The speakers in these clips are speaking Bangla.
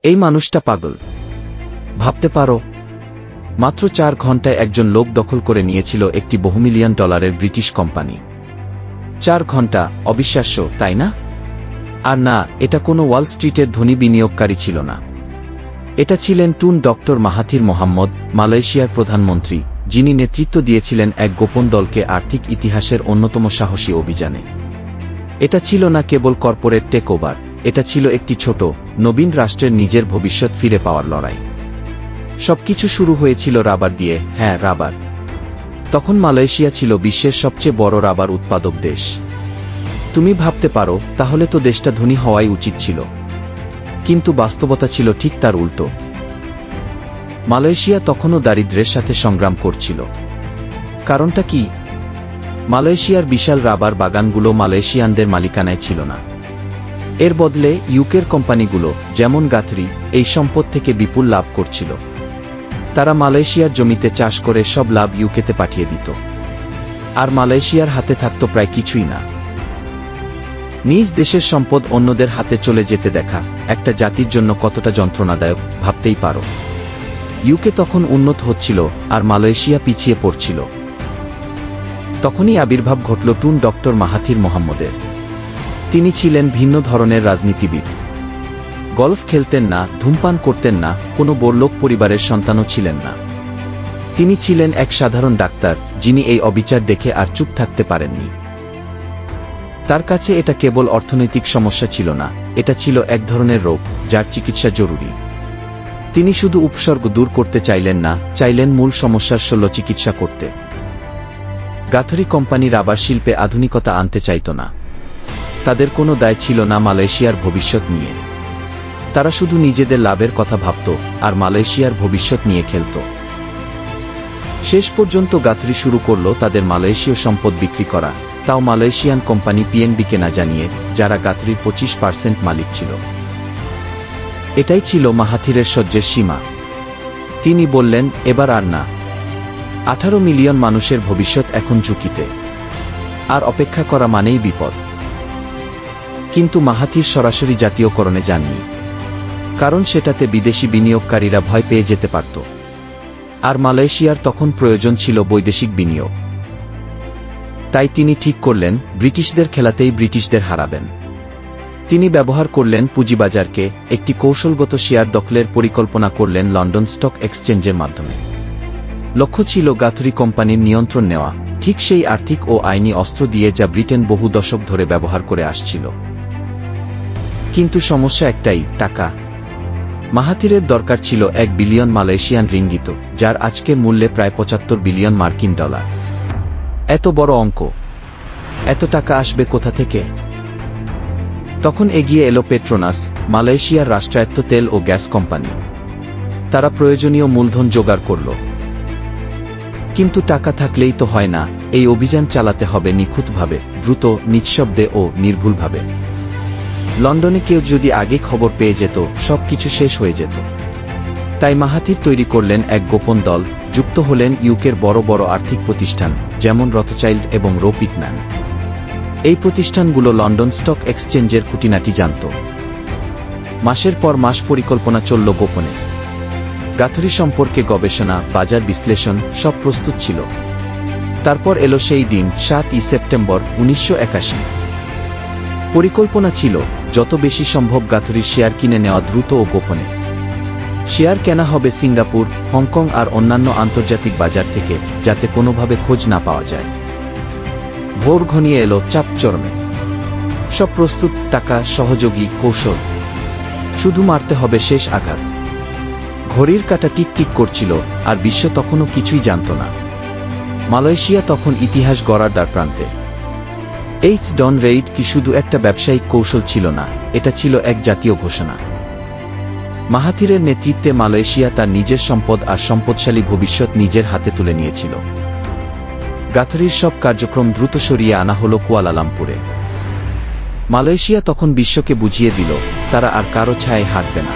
এই মানুষটা পাগল। ভাবতে পারো, মাত্র 4 ঘন্টায় একজন লোক দখল করে নিয়েছিল একটি বহুমিলিয়ন ডলারের ব্রিটিশ কোম্পানি। 4 ঘন্টা, অবিশ্বাস্য, তাই না? আর না, এটা কোনো ওয়াল স্ট্রিটের ধনী বিনিয়োগকারী ছিল না। এটা ছিলেন টুন ডক্টর মাহাথির মোহাম্মদ, মালয়েশিয়ার প্রধানমন্ত্রী, যিনি নেতৃত্ব দিয়েছিলেন এক গোপন দলকে আর্থিক ইতিহাসের অন্যতম সাহসী অভিযানে। এটা ছিল না কেবল কর্পোরেট টেক ওভার, এটা ছিল একটি ছোট, নবীন রাষ্ট্রের নিজের ভবিষ্যৎ ফিরে পাওয়ার লড়াই। সবকিছু শুরু হয়েছিল রাবার দিয়ে। হ্যাঁ, রাবার। তখন মালয়েশিয়া ছিল বিশ্বের সবচেয়ে বড় রাবার উৎপাদক দেশ। তুমি ভাবতে পারো, তাহলে তো দেশটা ধনী হওয়াই উচিত ছিল। কিন্তু বাস্তবতা ছিল ঠিক তার উল্টো। মালয়েশিয়া তখনও দারিদ্র্যের সাথে সংগ্রাম করছিল। কারণটা কি? মালয়েশিয়ার বিশাল রাবার বাগানগুলো মালয়েশিয়ানদের মালিকানায় ছিল না। এর বদলে ইউকের কোম্পানিগুলো, যেমন গাথরি, এই সম্পদ থেকে বিপুল লাভ করছিল। তারা মালয়েশিয়ার জমিতে চাষ করে সব লাভ ইউকেতে পাঠিয়ে দিত। আর মালয়েশিয়ার হাতে থাকত প্রায় কিছুই না। নিজ দেশের সম্পদ অন্যদের হাতে চলে যেতে দেখা একটা জাতির জন্য কতটা যন্ত্রণাদায়ক ভাবতেই পারো। ইউকে তখন উন্নত হচ্ছিল, আর মালয়েশিয়া পিছিয়ে পড়ছিল। তখনই আবির্ভাব ঘটল টুন ডক্টর মাহাথির মোহাম্মদের। তিনি ছিলেন ভিন্ন ধরনের রাজনীতিবিদ। গলফ খেলতেন না, ধূমপান করতেন না, কোনো বড়লোক পরিবারের সন্তানও ছিলেন না। তিনি ছিলেন এক সাধারণ ডাক্তার, যিনি এই অবিচার দেখে আর চুপ থাকতে পারেননি। তার কাছে এটা কেবল অর্থনৈতিক সমস্যা ছিল না, এটা ছিল এক ধরনের রোগ, যার চিকিৎসা জরুরি। তিনি শুধু উপসর্গ দূর করতে চাইলেন না, চাইলেন মূল সমস্যার শল্যচিকিৎসা করতে। গাথরি কোম্পানি রাবার শিল্পে আধুনিকতা আনতে চাইত না। তাদের কোনো দায় ছিল না মালয়েশিয়ার ভবিষ্যৎ নিয়ে। তারা শুধু নিজেদের লাভের কথা ভাবত, আর মালয়েশিয়ার ভবিষ্যৎ নিয়ে খেলত। শেষ পর্যন্ত গাথরি শুরু করল তাদের মালয়েশীয় সম্পদ বিক্রি করা, তাও মালয়েশিয়ান কোম্পানি পিএনবিকে না জানিয়ে, যারা গাথরির 25% মালিক ছিল। এটাই ছিল মাহাথিরের সহ্যের সীমা। তিনি বললেন, এবার আর না। 18 মিলিয়ন মানুষের ভবিষ্যৎ এখন ঝুঁকিতে। আর অপেক্ষা করা মানেই বিপদ। কিন্তু মাহাথির সরাসরি জাতীয়করণে যাননি। কারণ সেটাতে বিদেশি বিনিয়োগকারীরা ভয় পেয়ে যেতে পারত। আর মালয়েশিয়ার তখন প্রয়োজন ছিল বৈদেশিক বিনিয়োগ। তাই তিনি ঠিক করলেন, ব্রিটিশদের খেলাতেই ব্রিটিশদের হারাবেন। তিনি ব্যবহার করলেন পুঁজিবাজারকে, একটি কৌশলগত শেয়ার দখলের পরিকল্পনা করলেন লন্ডন স্টক এক্সচেঞ্জের মাধ্যমে। লক্ষ্য ছিল গাথরি কোম্পানির নিয়ন্ত্রণ নেওয়া, ঠিক সেই আর্থিক ও আইনি অস্ত্র দিয়ে যা ব্রিটেন বহু দশক ধরে ব্যবহার করে আসছিল। কিন্তু সমস্যা একটাই, টাকা। মাহাথিরের দরকার ছিল 1 বিলিয়ন মালয়েশিয়ান রিঙ্গিত, যার আজকের মূল্যে প্রায় 75 বিলিয়ন মার্কিন ডলার। এত বড় অঙ্ক, এত টাকা আসবে কোথা থেকে? তখন এগিয়ে এলো পেট্রোনাস, মালয়েশিয়ার রাষ্ট্রায়ত্ত তেল ও গ্যাস কোম্পানি। তারা প্রয়োজনীয় মূলধন জোগাড় করল। কিন্তু টাকা থাকলেই তো হয় না, এই অভিযান চালাতে হবে নিখুঁতভাবে, দ্রুত, নিঃশব্দে ও নির্ভুলভাবে। লন্ডনে কেউ যদি আগে খবর পেয়ে যেত, সবকিছু শেষ হয়ে যেত। তাই মাহাথির তৈরি করলেন এক গোপন দল, যুক্ত হলেন ইউকের বড় বড় আর্থিক প্রতিষ্ঠান, যেমন রথচাইল্ড এবং রো পিটম্যান। এই প্রতিষ্ঠানগুলো লন্ডন স্টক এক্সচেঞ্জের খুঁটিনাটি জানত। মাসের পর মাস পরিকল্পনা চলল গোপনে। গাথরি সম্পর্কে গবেষণা, বাজার বিশ্লেষণ, সব প্রস্তুত ছিল। তারপর এলো সেই দিন, 7 সেপ্টেম্বর 1981। পরিকল্পনা ছিল, যত বেশি সম্ভব গাথরির শেয়ার কিনে নেওয়া, দ্রুত ও গোপনে। শেয়ার কেনা হবে সিঙ্গাপুর, হংকং আর অন্যান্য আন্তর্জাতিক বাজার থেকে, যাতে কোনোভাবে খোঁজ না পাওয়া যায়। ভোর ঘনিয়ে এলো, চাপ চরমে। সব প্রস্তুত, টাকা, সহযোগী, কৌশল। শুধু মারতে হবে শেষ আঘাত। ঘড়ির কাঁটা টিকটিক করছিল, আর বিশ্ব তখনও কিছুই জানত না। মালয়েশিয়া তখন ইতিহাস গড়ার দ্বারপ্রান্তে। ডন রেইড কি শুধু একটা ব্যবসায়িক কৌশল ছিল না, এটা ছিল এক জাতীয় ঘোষণা। মাহাথিরের নেতৃত্বে মালয়েশিয়া তার নিজের সম্পদ আর সম্পদশালী ভবিষ্যৎ নিজের হাতে তুলে নিয়েছিল। গাথরির সব কার্যক্রম দ্রুত সরিয়ে আনা হল কুয়ালালামপুরে। মালয়েশিয়া তখন বিশ্বকে বুঝিয়ে দিল, তারা আর কারো ছায়ায় হাঁটবে না।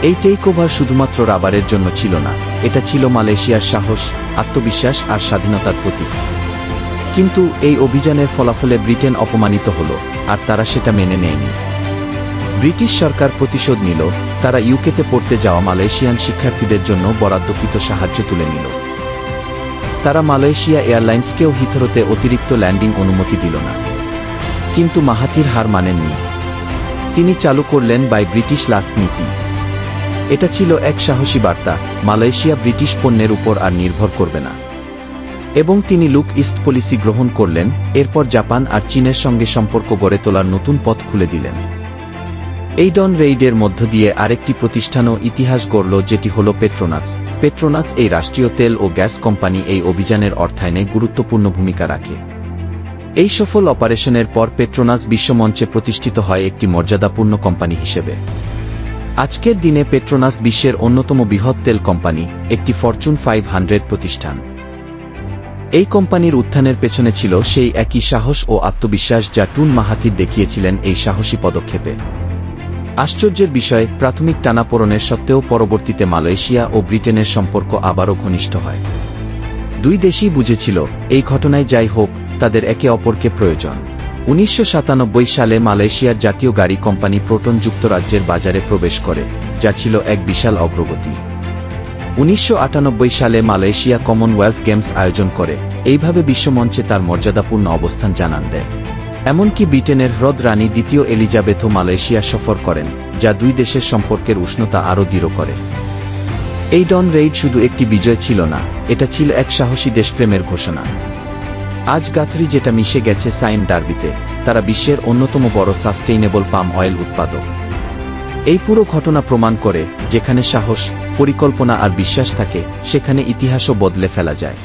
এই টেকওভার শুধুমাত্র রাবারের জন্য ছিল না, এটা ছিল মালয়েশিয়ার সাহস, আত্মবিশ্বাস আর স্বাধীনতার প্রতীক। কিন্তু এই অভিযানের ফলাফলে ব্রিটেন অপমানিত হল, আর তারা সেটা মেনে নেয়নি। ব্রিটিশ সরকার প্রতিশোধ নিল, তারা ইউকেতে পড়তে যাওয়া মালয়েশিয়ান শিক্ষার্থীদের জন্য বরাদ্দকৃত সাহায্য তুলে নিল। তারা মালয়েশিয়া এয়ারলাইন্সকেও হিথরোতে অতিরিক্ত ল্যান্ডিং অনুমতি দিল না। কিন্তু মাহাথির হার মানেননি। তিনি চালু করলেন বাই ব্রিটিশ লাস্ট নীতি। এটা ছিল এক সাহসী বার্তা, মালয়েশিয়া ব্রিটিশ পণ্যের উপর আর নির্ভর করবে না। এবং তিনি লুক ইস্ট পলিসি গ্রহণ করলেন, এরপর জাপান আর চীনের সঙ্গে সম্পর্ক গড়ে তোলার নতুন পথ খুলে দিলেন। এই ডন রেইডের মধ্য দিয়ে আরেকটি প্রতিষ্ঠানও ইতিহাস গড়ল, যেটি হল পেট্রোনাস। পেট্রোনাস এই রাষ্ট্রীয় তেল ও গ্যাস কোম্পানি এই অভিযানের অর্থায়নে গুরুত্বপূর্ণ ভূমিকা রাখে। এই সফল অপারেশনের পর পেট্রোনাস বিশ্বমঞ্চে প্রতিষ্ঠিত হয় একটি মর্যাদাপূর্ণ কোম্পানি হিসেবে। আজকের দিনে পেট্রোনাস বিশ্বের অন্যতম বৃহৎ তেল কোম্পানি, একটি ফরচুন 500 প্রতিষ্ঠান। এই কোম্পানির উত্থানের পেছনে ছিল সেই একই সাহস ও আত্মবিশ্বাস যা টুন মাহাথির দেখিয়েছিলেন এই সাহসী পদক্ষেপে। আশ্চর্যের বিষয়, প্রাথমিক টানাপোড়েনের সত্ত্বেও পরবর্তীতে মালয়েশিয়া ও ব্রিটেনের সম্পর্ক আবারও ঘনিষ্ঠ হয়। দুই দেশই বুঝেছিল, এই ঘটনায় যাই হোক, তাদের একে অপরকে প্রয়োজন। 1997 সালে মালয়েশিয়ার জাতীয় গাড়ি কোম্পানি প্রোটন যুক্তরাজ্যের বাজারে প্রবেশ করে, যা ছিল এক বিশাল অগ্রগতি। 1998 সালে মালয়েশিয়া কমনওয়েলথ গেমস আয়োজন করে, এইভাবে বিশ্বমঞ্চে তার মর্যাদাপূর্ণ অবস্থান জানান দেয়। এমনকি ব্রিটেনের হ্রদ রানী দ্বিতীয় এলিজাবেথও মালয়েশিয়া সফর করেন, যা দুই দেশের সম্পর্কের উষ্ণতা আরও দৃঢ় করে। এই ডন রেইড শুধু একটি বিজয় ছিল না, এটা ছিল এক সাহসী দেশপ্রেমের ঘোষণা। আজ গাথরি যেটা মিশে গেছে সাইন ডার্বিতে, তারা বিশ্বের অন্যতম বড় সাস্টেইনেবল পাম অয়েল উৎপাদক। এই পুরো ঘটনা প্রমাণ করে, যেখানে সাহস, পরিকল্পনা আর বিশ্বাস থাকে, সেখানে ইতিহাসও বদলে ফেলা যায়।